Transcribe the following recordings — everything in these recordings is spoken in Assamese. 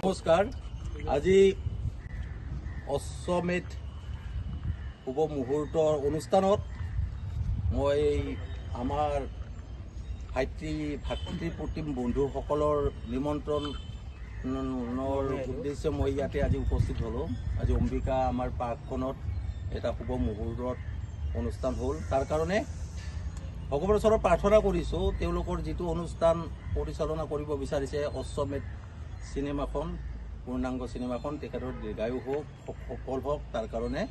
নমস্কাৰ। আজি অশ্বমেধ শুভ মুহূৰ্তৰ অনুষ্ঠানত মই আমাৰ ভাতৃপ্ৰতিম বন্ধুসকলৰ নিমন্ত্ৰণৰ উদ্দেশ্যে মই ইয়াতে আজি উপস্থিত হ'লোঁ। আজি অম্বিকা আমাৰ পাৰ্কখনত এটা শুভ মুহূৰ্তত অনুষ্ঠান হ'ল। তাৰ কাৰণে ভগৱানৰ ওচৰত প্ৰাৰ্থনা কৰিছোঁ, তেওঁলোকৰ যিটো অনুষ্ঠান পৰিচালনা কৰিব বিচাৰিছে অশ্বমেধ চিনেমাখন, পূৰ্ণাংগ চিনেমাখন, তেখেতৰ দীৰ্ঘায়ু হওক, সফল হওক। তাৰ কাৰণে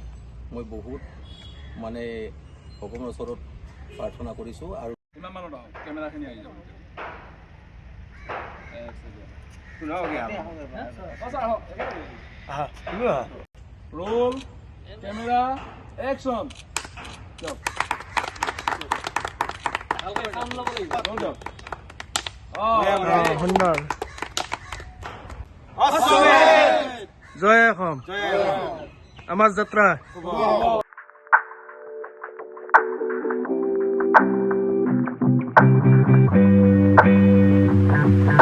মই বহুত ভগৱানৰ ওচৰত প্ৰাৰ্থনা কৰিছোঁ। আৰু কেমেৰাখিনি আহি যাব। Roll camera action. সুন্দৰ। জয় অসম, আমাৰ যাত্ৰা।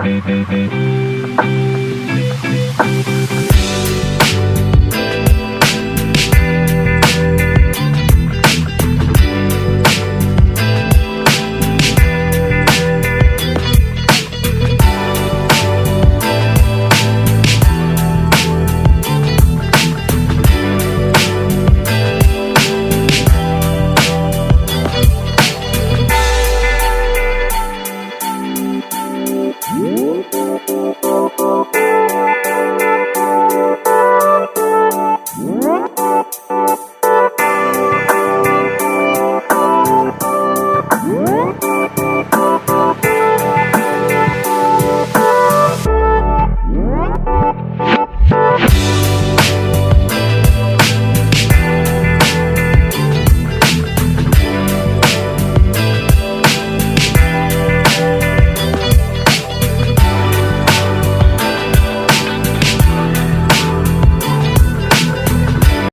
Thank you.